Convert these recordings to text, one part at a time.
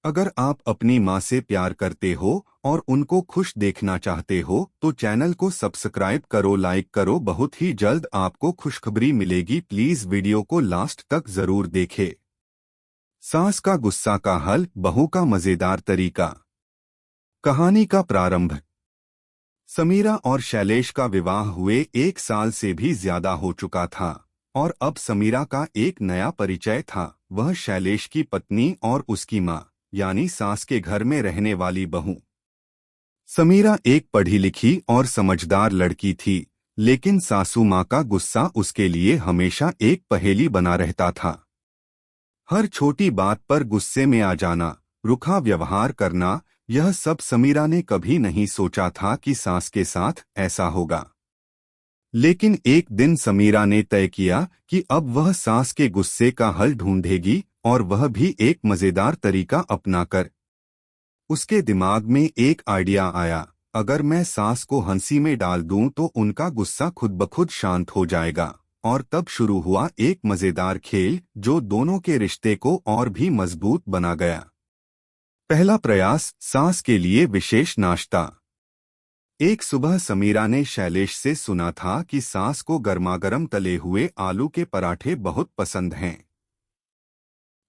अगर आप अपनी माँ से प्यार करते हो और उनको खुश देखना चाहते हो तो चैनल को सब्सक्राइब करो, लाइक करो। बहुत ही जल्द आपको खुशखबरी मिलेगी। प्लीज वीडियो को लास्ट तक जरूर देखें। सास का गुस्सा का हल, बहू का मजेदार तरीका। कहानी का प्रारंभ। समीरा और शैलेश का विवाह हुए 1 साल से भी ज्यादा हो चुका था और अब समीरा का एक नया परिचय था। वह शैलेश की पत्नी और उसकी माँ यानी सास के घर में रहने वाली बहू। समीरा एक पढ़ी लिखी और समझदार लड़की थी, लेकिन सासू माँ का गुस्सा उसके लिए हमेशा एक पहेली बना रहता था। हर छोटी बात पर गुस्से में आ जाना, रुखा व्यवहार करना, यह सब समीरा ने कभी नहीं सोचा था कि सास के साथ ऐसा होगा। लेकिन एक दिन समीरा ने तय किया कि अब वह सास के गुस्से का हल ढूंढेगी, और वह भी एक मजेदार तरीका अपनाकर। उसके दिमाग में एक आइडिया आया, अगर मैं सास को हंसी में डाल दूं तो उनका गुस्सा खुद ब खुद शांत हो जाएगा। और तब शुरू हुआ एक मजेदार खेल जो दोनों के रिश्ते को और भी मजबूत बना गया। पहला प्रयास, सास के लिए विशेष नाश्ता। एक सुबह समीरा ने शैलेश से सुना था कि सास को गर्मागर्म तले हुए आलू के पराठे बहुत पसंद हैं।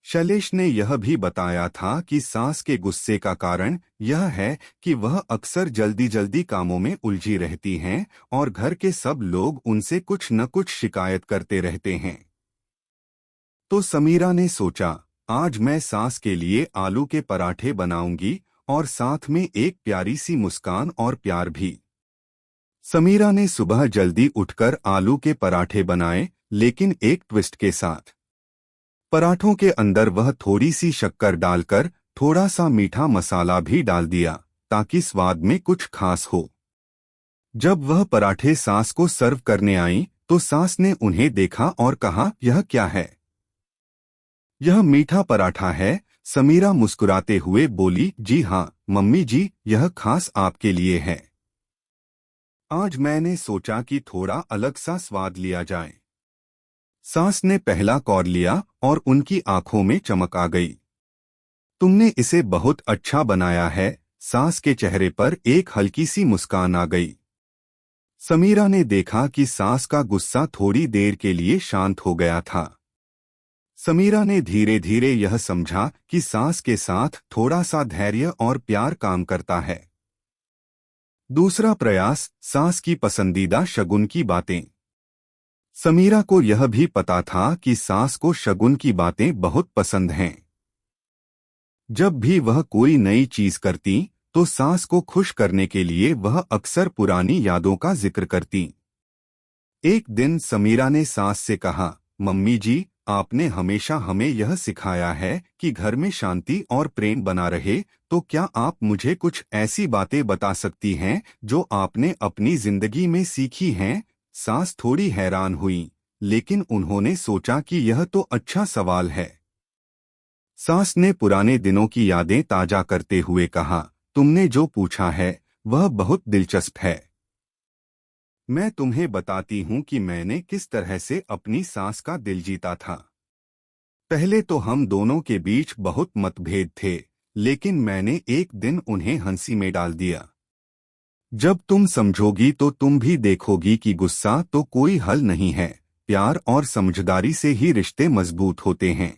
शैलेश ने यह भी बताया था कि सास के गुस्से का कारण यह है कि वह अक्सर जल्दी जल्दी कामों में उलझी रहती हैं और घर के सब लोग उनसे कुछ न कुछ शिकायत करते रहते हैं। तो समीरा ने सोचा, आज मैं सास के लिए आलू के पराठे बनाऊंगी और साथ में एक प्यारी सी मुस्कान और प्यार भी। समीरा ने सुबह जल्दी उठकर आलू के पराठे बनाए, लेकिन एक ट्विस्ट के साथ। पराठों के अंदर वह थोड़ी सी शक्कर डालकर थोड़ा सा मीठा मसाला भी डाल दिया, ताकि स्वाद में कुछ खास हो। जब वह पराठे सास को सर्व करने आई तो सास ने उन्हें देखा और कहा, यह क्या है? यह मीठा पराठा है। समीरा मुस्कुराते हुए बोली, जी हाँ मम्मी जी, यह खास आपके लिए है। आज मैंने सोचा कि थोड़ा अलग सा स्वाद लिया जाए। सास ने पहला कौर लिया और उनकी आंखों में चमक आ गई। तुमने इसे बहुत अच्छा बनाया है। सास के चेहरे पर एक हल्की सी मुस्कान आ गई। समीरा ने देखा कि सास का गुस्सा थोड़ी देर के लिए शांत हो गया था। समीरा ने धीरे धीरे यह समझा कि सास के साथ थोड़ा सा धैर्य और प्यार काम करता है। दूसरा प्रयास, सास की पसंदीदा शगुन की बातें। समीरा को यह भी पता था कि सास को शगुन की बातें बहुत पसंद हैं। जब भी वह कोई नई चीज करती तो सास को खुश करने के लिए वह अक्सर पुरानी यादों का जिक्र करती। एक दिन समीरा ने सास से कहा, मम्मी जी, आपने हमेशा हमें यह सिखाया है कि घर में शांति और प्रेम बना रहे, तो क्या आप मुझे कुछ ऐसी बातें बता सकती हैं जो आपने अपनी जिंदगी में सीखी हैं? सास थोड़ी हैरान हुई, लेकिन उन्होंने सोचा कि यह तो अच्छा सवाल है। सास ने पुराने दिनों की यादें ताजा करते हुए कहा, तुमने जो पूछा है वह बहुत दिलचस्प है। मैं तुम्हें बताती हूँ कि मैंने किस तरह से अपनी सास का दिल जीता था। पहले तो हम दोनों के बीच बहुत मतभेद थे, लेकिन मैंने एक दिन उन्हें हंसी में डाल दिया। जब तुम समझोगी तो तुम भी देखोगी कि गुस्सा तो कोई हल नहीं है, प्यार और समझदारी से ही रिश्ते मजबूत होते हैं।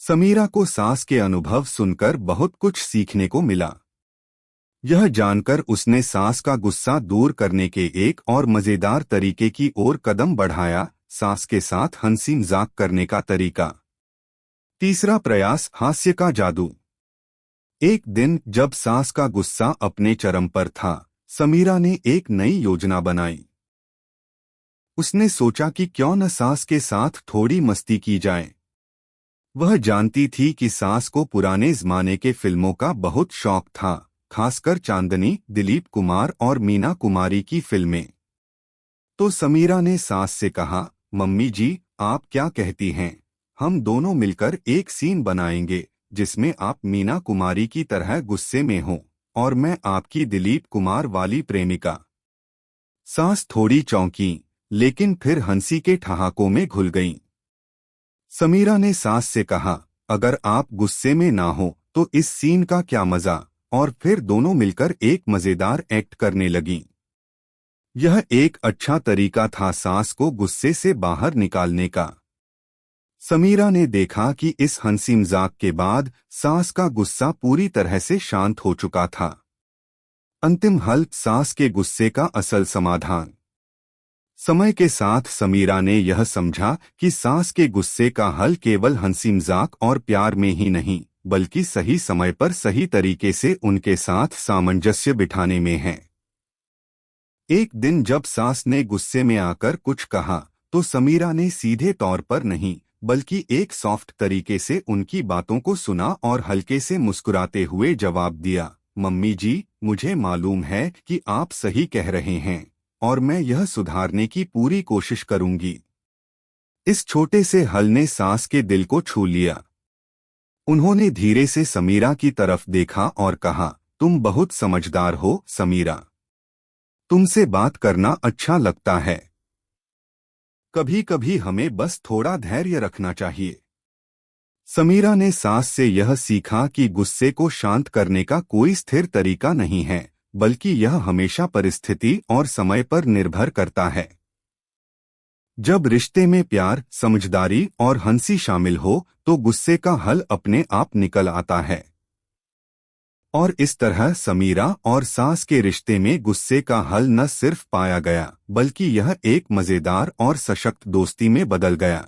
समीरा को सास के अनुभव सुनकर बहुत कुछ सीखने को मिला। यह जानकर उसने सास का गुस्सा दूर करने के एक और मजेदार तरीके की ओर कदम बढ़ाया, सास के साथ हंसी मजाक करने का तरीका। तीसरा प्रयास, हास्य का जादू। एक दिन जब सास का गुस्सा अपने चरम पर था, समीरा ने एक नई योजना बनाई। उसने सोचा कि क्यों न सास के साथ थोड़ी मस्ती की जाए। वह जानती थी कि सास को पुराने जमाने के फिल्मों का बहुत शौक था, खासकर चांदनी, दिलीप कुमार और मीना कुमारी की फिल्में। तो समीरा ने सास से कहा, मम्मी जी, आप क्या कहती हैं? हम दोनों मिलकर एक सीन बनाएंगे जिसमें आप मीना कुमारी की तरह गुस्से में हों और मैं आपकी दिलीप कुमार वाली प्रेमिका। सास थोड़ी चौंकी, लेकिन फिर हंसी के ठहाकों में घुल गईं। समीरा ने सास से कहा, अगर आप गुस्से में ना हो तो इस सीन का क्या मजा। और फिर दोनों मिलकर एक मजेदार एक्ट करने लगीं। यह एक अच्छा तरीका था सास को गुस्से से बाहर निकालने का। समीरा ने देखा कि इस हंसी मजाक के बाद सास का गुस्सा पूरी तरह से शांत हो चुका था। अंतिम हल, सास के गुस्से का असल समाधान। समय के साथ समीरा ने यह समझा कि सास के गुस्से का हल केवल हंसी मजाक और प्यार में ही नहीं, बल्कि सही समय पर सही तरीके से उनके साथ सामंजस्य बिठाने में है। एक दिन जब सास ने गुस्से में आकर कुछ कहा तो समीरा ने सीधे तौर पर नहीं, बल्कि एक सॉफ्ट तरीके से उनकी बातों को सुना और हल्के से मुस्कुराते हुए जवाब दिया, मम्मी जी, मुझे मालूम है कि आप सही कह रहे हैं और मैं यह सुधारने की पूरी कोशिश करूंगी। इस छोटे से हल ने सास के दिल को छू लिया। उन्होंने धीरे से समीरा की तरफ देखा और कहा, तुम बहुत समझदार हो समीरा। तुमसे बात करना अच्छा लगता है। कभी कभी हमें बस थोड़ा धैर्य रखना चाहिए। समीरा ने सास से यह सीखा कि गुस्से को शांत करने का कोई स्थिर तरीका नहीं है, बल्कि यह हमेशा परिस्थिति और समय पर निर्भर करता है। जब रिश्ते में प्यार, समझदारी और हंसी शामिल हो तो गुस्से का हल अपने आप निकल आता है। और इस तरह समीरा और सास के रिश्ते में गुस्से का हल न सिर्फ पाया गया, बल्कि यह एक मजेदार और सशक्त दोस्ती में बदल गया।